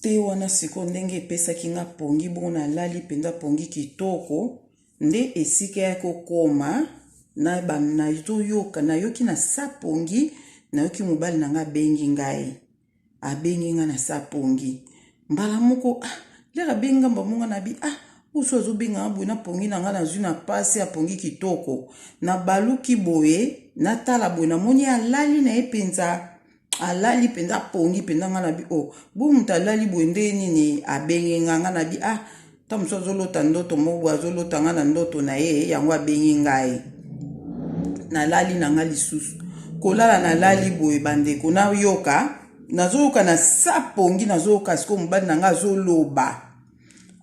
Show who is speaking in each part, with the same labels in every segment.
Speaker 1: te wana siko ndenge epesaki nga pongi bongo nalali mpenza pongi kitoko nde esika ya kokoma nayoki na sa pongi nayoki mobali na nga abengi ngai abengi nga na sa pongi mbala moko lera benga mbamonga na bi uso azobenga nga boye na pongi na nga nazwi na pasi ya pongi kitoko na baluki boye natala boye namoni alali na ye mpenza alali penza pongi penza nga na bi bo mutu alali boye nde nini abengi nga na bi ta mosu azolota ndoto moko azolota nga na ndoto na ye yango abengi ngai nalali na nga lisusu kolala nalali boye bandeko nayoka nazoyoka na sa pongi nazoyoka siko mobali na nga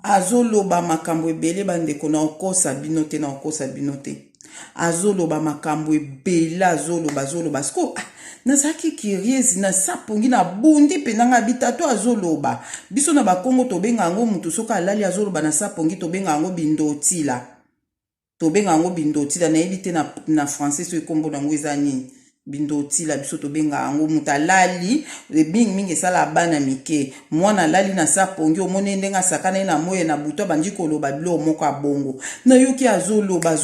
Speaker 1: azoloba makambo ebele bandeko na okosa bino te azoloba makambo ebele azoloba siko nazaki curieuse na sa pongi na bundi mpenza nga bitato azoloba biso na bakongo tobenga yango mutu soki alali azoloba na sa pongi tobenga yango bindotila nayebi te na français so ekombo nango eza nini bindotila biso tobenga yango mutu alali mingi esala bana mike mwana alali na sa pongi omoni ndenge asakana ye na moye na butu abandi koloba bilo moko abongo nayoki azoloba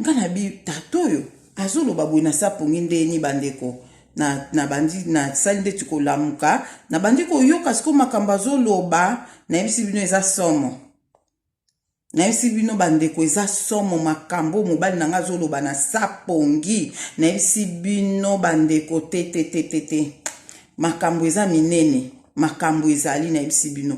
Speaker 1: nga na bi tato oyo azoloba boye na sa pongi ndeni bandeko na bandi na sali ndeti kolamuka na bandi koyoka siko makambo azoloba nayebisi bino eza somo nayebisi bino bandeko eza somo makambo mobali na nga azoloba na sa pongi nayebisi bino bandeko te makambo eza minene makambo ezali nayebisi bino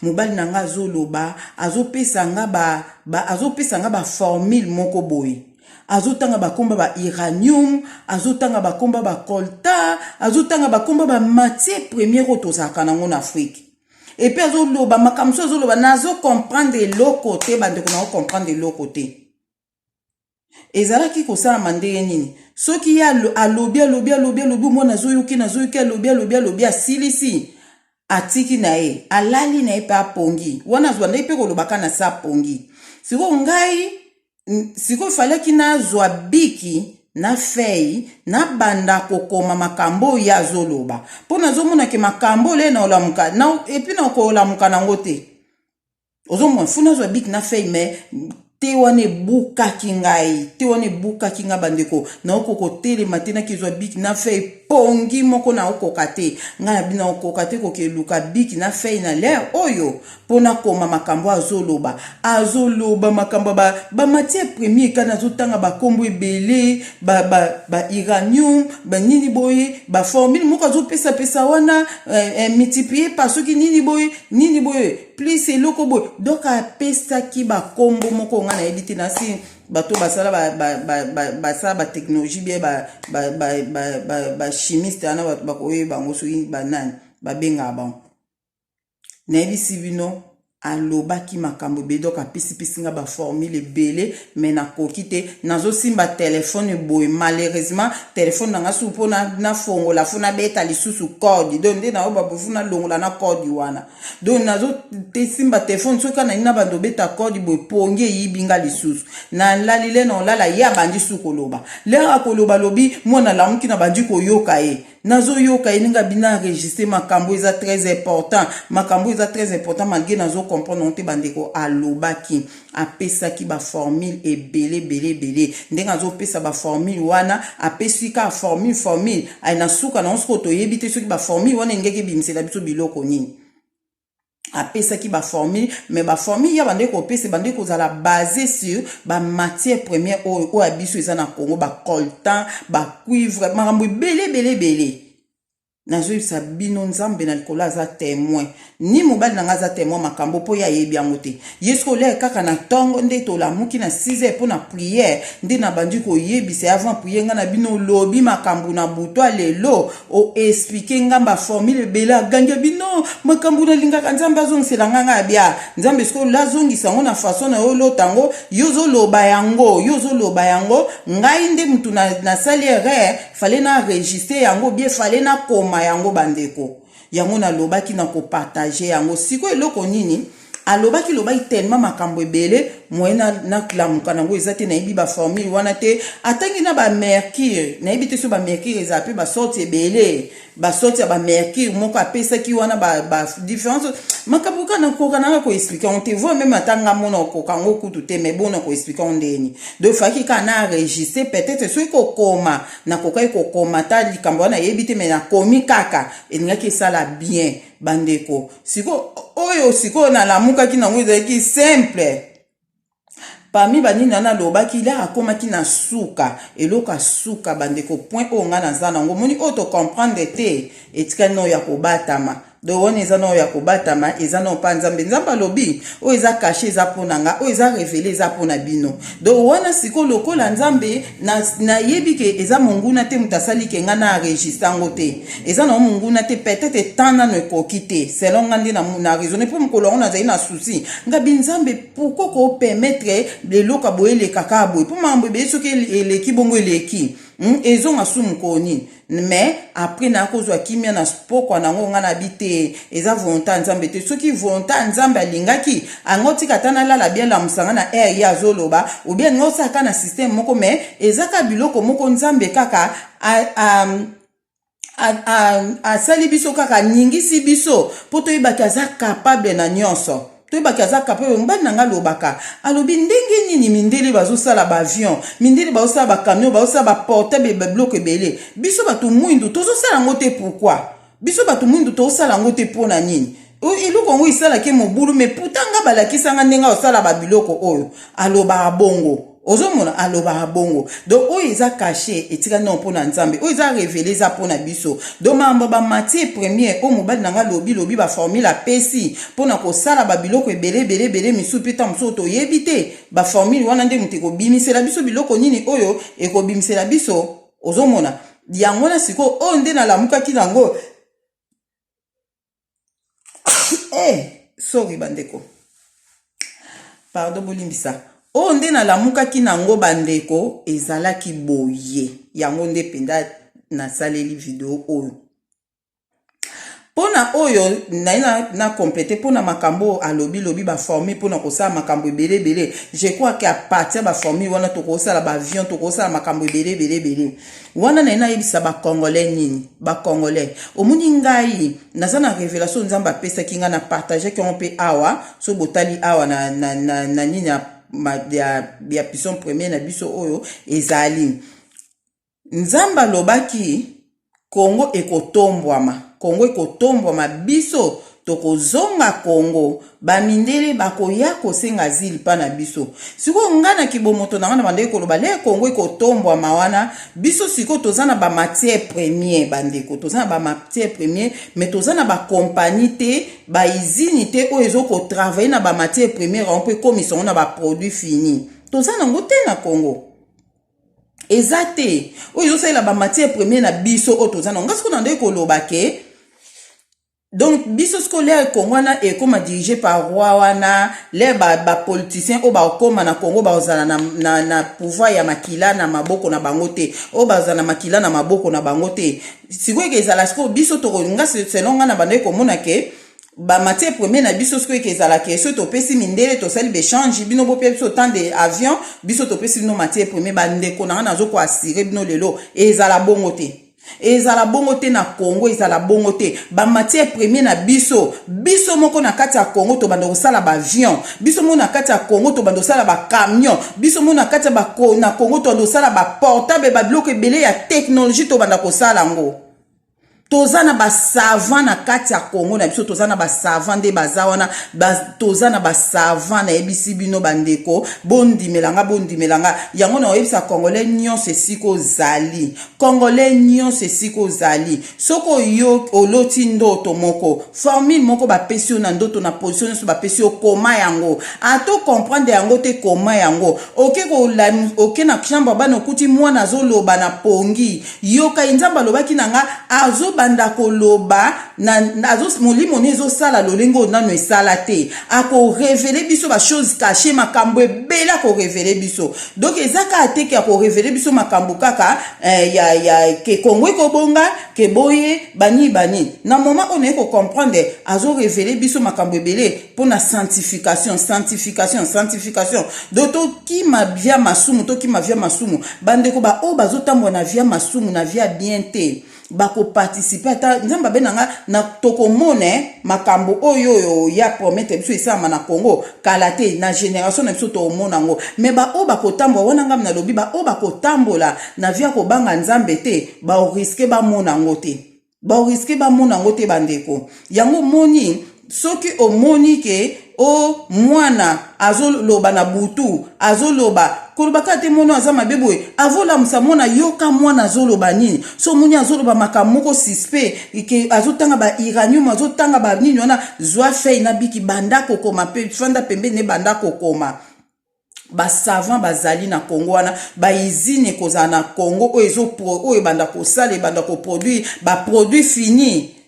Speaker 1: mobali na nga azoloba azopesa nga ba formule moko boye azotanga bakomba ba uranium azotanga bakomba ba coltan azotanga bakomba ba matière première otozaka nango na Afrique et puis azoloba makamso azoloba nazo comprendre l'autre côté bandeko na comprendre l'autre côté ezalaki kosala ndenge nini soki ya alobi mona nazoyoki alobi asilisi atiki na ye alali na ye pa pongi wana zwanda ipe kolobaka na sa pongi siko ngai siko falaki nazwa biki na fei na banda kokoma makambo ya azoloba mpo nazomona ke makambo le na olamuka na epi na kolamuka nango te ozomona fu nazwa biki na fei me te wana ebukaki nga bandeko na okoko telema te nakizwa biki na fei pongi moko na okoka te nga na bina okoka te kokeluka biki na fei na lere oyo pona koma makambo azoloba makambo ba matière première kana azotanga bakombo ebele ba uranium ba nini boye ba formule moko azopesa wana multiplier par soki nini boye plus eloko boye donc apesaki bakombo moko nga na yebi te nasi bato basala ba technologie bien ba chimiste ana bato bakoye bango soki banani babenga bango nayebisi bino alobaki makambo bedo kapisi nga ba formule ebele mais nakoki te nazosimba telefone boye malheureusement telefone nanga su po na fongola funa beta lisusu code donc nde na oba bofuna longola na code wana donc nazo te simba telefone soka na ina bando beta code boye ponge yibinga lisusu na lalile na olala ya bandi su koloba lera koloba lobi mwana lamuki na bandi koyoka ye nazo yoka eninga bina enregistrer makambo eza très important malgré nazo comprendre nte bandeko alobaki apesaki ba formule ebele ndenga zo pesa ba formule wana apesi ka formule aina suka na onsko to yebite soki ba formule wana ngeke bimisela biso biloko nini apesaki ba formule mais ba formule ya bandeko pesa bandeko zala basé sur ba matière première o abiso eza na Congo ba coltan ba cuivre makambo belé nazoyebisa bino nzambe na likolo aza témoin ni mobali na nga aza témoin makambo po ya yebi yango te yesko le kaka na tongo nde tolamuki na 6h po na prière nde na bandi koyebisa avant prière nga na bino lobi makambo na buto lelo o expliquer ngamba formule bela ganga bino makambo na lingaka nzambe azongisela nga ya bia nzambe sko la zongisa ngo na façon na yo lotango yozoloba yango ngai nde mutu na sali erreur fallait na enregistrer yango bien fallait na koma yango bandeko yango na lobaki na ko partager yango siko eloko nini alobaki lobai tellement makambo ebele moyena na klamuka nango ezate na yebi ba formule wana te atangi na ba mercure na yebi te so ba mercure ezape ba sorti ebele ba sorti ba mercure moko apesa ki wana ba différence makabuka na koka na ko expliquer on te voit même atanga mona ko kango kutu te mais bon ko expliquer on deni de faki kana enregistrer peut-être so ko koma na koka ko koma ta likambo na yebi te mais na komi kaka engaki sala bien bandeko siko oyo siko na lamuka ki nango ezaki simple parmi banini na lobaki la akomaki na suka eloka suka bandeko point o nga na zana ngo moni auto comprendre te etika no ya kobatama do woni eza no ya kobatama eza no pa nzambe nzamba lobi o eza caché eza pona nga o eza révélé eza pona bino do wana siko lokola nzambe na yebi ke eza monguna te mutasali ke nga na enregistre ngo te eza na monguna te peut-être tana no ekokite selon ngandi na raisonner pour mkolongo na zai na souci ngabi nzambe pourquoi ko permettre le loka boyele kaka boy pour mambo be soki eleki bongo eleki ezonga sumu koni mais après na kozwa kimia na spoko nango nga na bite eza volonté nzambe te soki volonté nzambe alingaki angoti katana la bien la musanga na air ya zoloba ou bien ngosa ka na système moko mais ezaka biloko moko nzambe kaka asali biso kaka ningisi biso po toyebaki aza capable na nyonso toyebaki aza capable mbani nanga lobaka alobi ndenge nini mindele bazosala ba avion mindele bazosala ba camion bazosala ba portable ba bloc ebele biso bato mwindu tozosala ngo te pourquoi biso bato mwindu tozosala ngo te pona nini eloko ngo isalaki mobulu mais pourtant nga balakisanga ndenge osala ba biloko oyo aloba bongo ozomona aloba bongo donc oyo eza caché etika non pona nzambe oyo eza révélé eza pona biso donc mambo ba matière première o mobali nanga lobi ba formule apesi pona kosala ba biloko ebele misu pita mso to yebite ba formule wana nde muteko bimisela biso biloko nini oyo ekobimisela biso ozomona yango na siko o nde na lamuka kinango sorry bandeko pardon bolimbisa o nde na lamuka kinango bandeko ezalaki boye yango nde penda na saleli video oyo pona oyo na compléter pona makambo alobi ba former pona kosala makambo ebele je crois que à partir ba former wana to kosala ba avion to kosala makambo ebele wana na yebisa ba congolais nini ba congolais omuni ngai nazana révélation nzamba pesa kinga na partager que on peut awa so botali awa na nini ya puissance première na biso oyo ezali nzamba lobaki Kongo ekotombwama biso tokozonga Kongo bamindele bakoya kosenga zili pa na biso siko ngana kibomoto na ngana bandeko koloba le Kongo ekotombwama wana biso siko tozana ba matière première bandeko tozana ba matière première mais tozana ba compagnie te ba usine te o ezoko travailler na ba matière première on peut commission na ba produit fini tozana ngote na Kongo ezate o ezosala ba matière première na biso o tozana ngasiko na ndeko lobake. Donc, biso scolaire Congwana est comme dirigé par roi wana les ba politiciens au ba koma na Congo ba ozala na pouvoir ya makila na maboko na bangote o ba ozala na makila na maboko na bangote siko ezala sko biso to nga selon nga na bande komona ke ba matière première na biso sko ezala ke so to pesi mindele to sali be change bino bo pe so tant de avion biso to pesi no matière première ba ndeko na zo ko assurer bino lelo ezala bongote ezala bongo te na Congo ezala bongo te ba matière première na biso moko na kati ya Congo to bando sala ba avion biso moko na kati ya Congo to bando sala ba camion biso moko na kati ya na Congo to bando sala ba portable ba bloc ebele ya technologie to banda ko sala ngo tozana ba savant na kati ya Congo na biso tozana ba savant de bazawana tozana ba savant na ebisi bino bandeko bondi melanga yango na oyebisa congolais nyonso siko zali soko yo oloti ndoto moko formule moko ba pesio na ndoto na position so ba pesio koma yango ato comprendre yango te koma yango oke na chamba bana okuti mwana zoloba na pongi yoka inzamba lobaki nanga azo banda koloba na molimo nezo sala lolengo nano esala te ako révéler biso ba chose cachée makambo ebela ko révéler biso donc ezaka ateke ya ko révéler biso makambo kaka ya ke Congo ko bonga ke boye bani na moment on est ko comprendre azo révéler biso makambo ebele pour na sanctification donc to ki ma via masumu to ki ma via masumu bande ko ba o bazotambo na via masumu na via bien te bako participer ata nzamba benanga na tokomone makambo oyo ya promettre biso esama na Congo kala te na génération na biso to monango mais ba o bako tambo wana ngam na lobi ba o bako tambola na via ko banga nzambe te ba o risque ba monango te bandeko yango moni soki o moni ke o mwana azoloba na butu azoloba kolobaka te mono azama beboye avola musamona yoka mwana azoloba nini so moni azoloba makamoko suspect ke azotanga ba iranium azotanga ba nini wana zwa fei na biki banda kokoma pe fanda pembe ne banda kokoma ba savant bazali na Congo wana ba izine koza na Congo oyo banda ko sala banda ko produire ba produit fini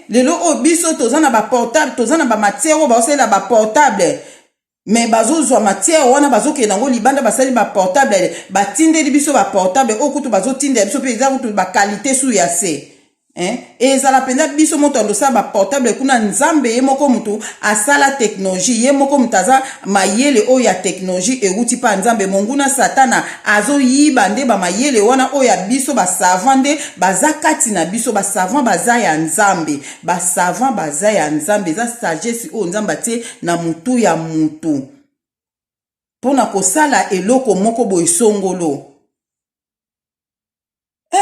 Speaker 1: lelo o biso tozana ba portable tozana ba matière ba osela ba portable mais bazozwa matière wana bazoke nango libanda basali ba portable batindeli biso ba portable okutu bazotindela biso pe ezako ba qualité su ya se ezala penda biso moto andosa ba portable kuna nzambe ye moko mutu asala technologie ye moko mutaza mayele o ya technologie euti pa nzambe monguna satana azo yiba nde ba mayele wana o ya biso ba savant nde bazakati na biso ba savant baza ya nzambe za sagesse o nzamba te na mutu ya mutu pona kosala eloko moko boye songolo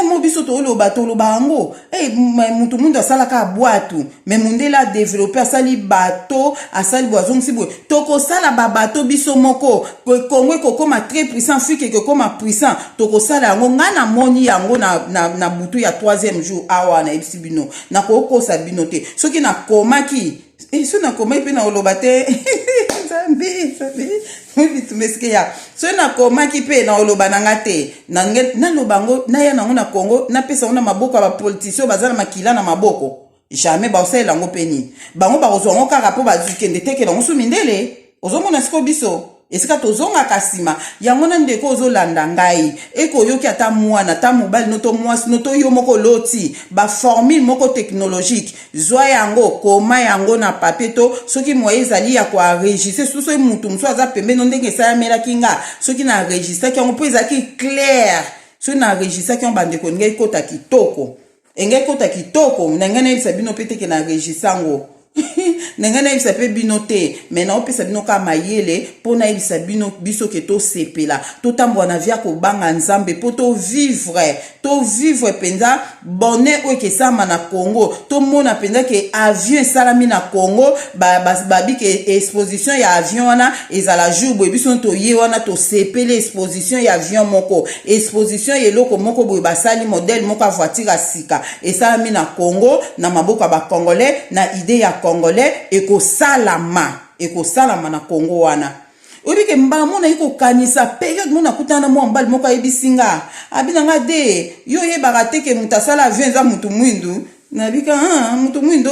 Speaker 1: mo biso to loba ango mutu mundu asala ka boatu mais mundela développer asali bateau asali boazong sibo toko sala ba bateau biso moko Congo kokoma très puissant fike kokoma puissant toko sala yango ngana moni yango na butu ya 3e jour awa na ibsibino na kokosa bino te soki na komaki so na komaki pe na olobate zambi tumeske ya so na komaki pe na oloba nanga te na lobango na ya nango na Congo na pesa ona maboko ba politicien bazala makila na maboko jamais ba osela ngo peni bango ba kozongo kaka po bazukende teke na musu mindele ozomona siko biso esika tozonga kasima yango na ndeko ozolanda ngai ekoyoki ata mwana ta mobali noto mwasi noto yo moko loti ba formule moko technologique zwa yango koma yango na papier to soki moye ezali ya kwa enregistrer so mutu muso aza pembe no ndenge sa mela kinga soki na enregistrer yango po ezaki clair so na enregistrer yango bandeko ngai kota kitoko na ngana yebisa bino pete ke na enregistrer yango nengana yebisa pe bino te mais na opesa bino ka mayele pona yebisa bino biso ke to sepela to tambwa na via ko banga nzambe po to vivre penza bonheur o ke sama na Congo to mona penza ke avion salami na Congo babi ke exposition ya avion wana ezala jour boy biso to ye wana to sepele exposition ya avion moko exposition yeloko moko boy basali modèle moko voiture sika esalami na Congo na maboko ba congolais na idée ya congolais ekosalama na Congo wana obike mbala mona iko kanisa période mona kutana mo mbali moko ayebisinga abinanga de yo yebaka te ke mutasala venza mutu mwindu na bika mutu mwindu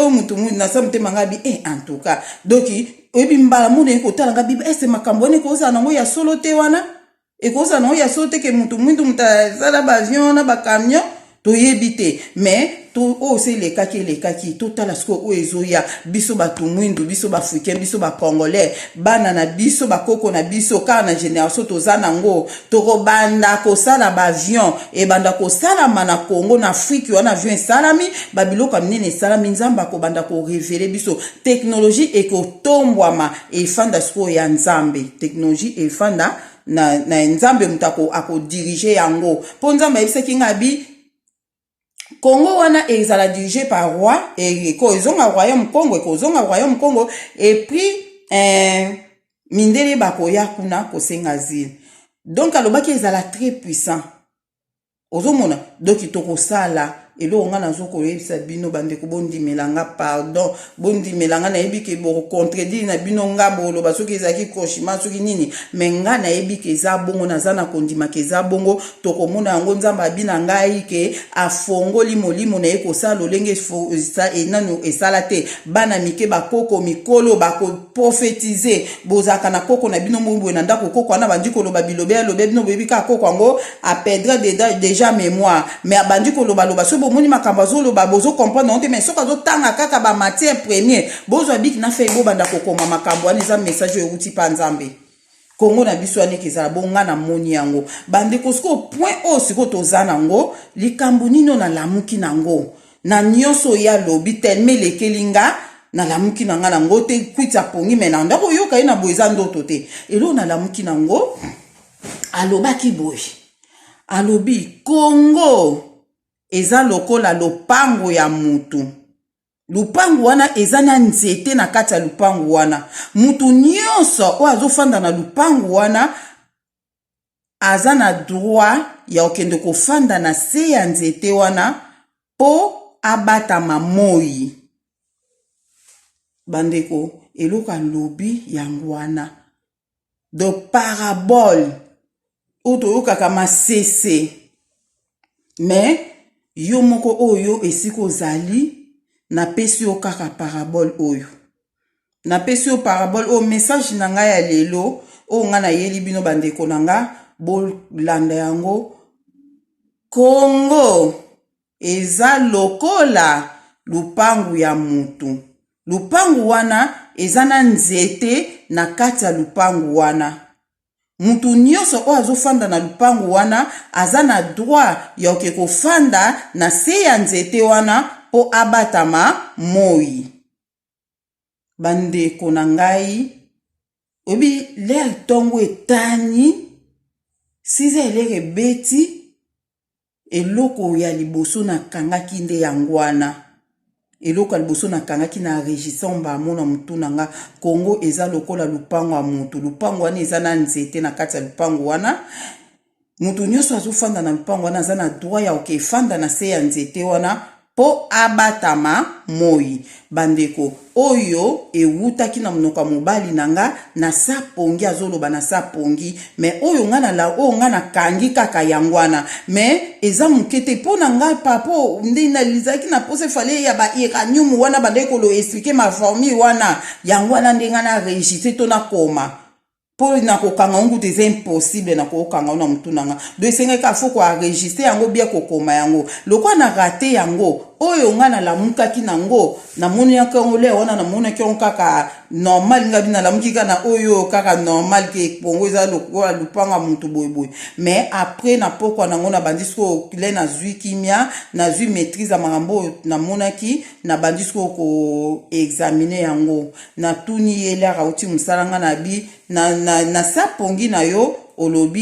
Speaker 1: na samte mangabi en tout cas donc oyebi mbala mona iko talanga bibi ese makambo ne ko za nango ya solo te wana ekoza nango ya solo te ke mutu mwindu mutasala ba avion na ba camion to yebite mais to ose lekaki to tala sko o ezoya biso batu mwindu biso bafricain biso ba congolais bana na biso bakoko na biso ka na génération toza nango to banda ko sala ba avion e banda ko sala mana Congo na Afrique wana avion salami babiloko minene salami nzamba ko banda ko révéler biso technologie e ko tombwama e fanda sko ya nzambe technologie e fanda na nzambe mutako ako diriger yango po nzamba yebisaki ngabi Congo wana ezala dirigé par roi et kozonga royaume Congo et puis mindele bakoya kuna kosenga zile donc alobaki ezala très puissant ozomona donc toko sala elo nga nazo koyebisa bino bandeko bondimelanga pardon bondimelanga nayebi ke bo contredire na bino nga boloba soki ezalaki koshima soki nini me nga nayebi ke eza bongo naza na kondima ke eza bongo tokomona yango nzambe abina ngai ke afongoli molimo na ye kosala lolenge enano esala te bana mike bakoko mikolo bakoprofetize bozalaka na koko na bino moboye na ndako koko wana bandi koloba bilobe alobe bino boyebi kaka koko yango aperdre déjà mémoire mais abandi kolobaloba so bomoni makambo azoloba bozo comprendre onte mais soki azotanga kaka bamatière premier bozwa biki na fei bobanda kokoma makambo wana eza message oyo euti mpa nzambe kongo na biso wana ezala bonga na moni yango bandeko siko point oyo siko toza nango likambo nino nalamuki nango na nyonso ya lobi telme lekeli nga nalamuki nanga nango te kwita pongi me na ndako yoka ye na boye eza ndoto te elo nalamuki nango alobaki boye alobi Kongo eza lokola lopango ya mutu lupango wana eza na nzete na kati ya lupango wana mutu nyonso oyo azofanda na lupango wana aza na droit ya okende kofanda na se ya nzete wana po abatama moi bandeko eloka lobi yango wana de parabole oyo toyokaka masese mais yo moko oyo esika ozali napesi yo kaka parabole oyo napesi yo parabole oyo message na ngai ya lelo oyo nga nayeli bino bandeko na nga bolanda yango Kongo eza lokola lupangu ya mutu lupangu wana eza na nzete na kati ya lupangu wana mutu nyonso oyo azofanda na lupangu wana aza na droit ya oke kofanda na se ya nzete wana po abatama moi bandeko na ngai obi lere tongo etani siza elere beti eloko ya liboso na kangaki nde yango wana eloko ya liboso na kangaki na régissant bamona mutu na nga Kongo eza lokola lupango ya mutu lupango wana eza na nzete na kati ya lupango wana mutu nyonso azofanda na lupango wana aza na droit ya okefanda na se ya nzete wana po abatama moi bandeko oyo ewutaki na mnoka mobali nanga na sapongi azoloba na sapongi mais oyo nga na kangi kaka yangwana mais eza mukete po na nga papo nde na lizaki na pose fale ya ba iranium wana bandeko lo expliquer ma formule wana yangwana nde nga na registre to na koma po na kokanga ngutu eza impossible na kokanga na mutu nanga do esengeka fo ko enregistrer yango bien kokoma yango lokwa na rate yango oyo nga na lamukaki nango na moni ya kongo le wana na moni ki on kaka normal nga bina lamuki kana oyo kaka normal ke pongo eza lokola lupanga mutu boyeboy mais après na pokwa nango na bandisko kile na zui kimia na zui maîtrise makambo na monaki na bandisko ko examiner yango na tuni yela rauti musalanga na bi na sapongi na yo olobi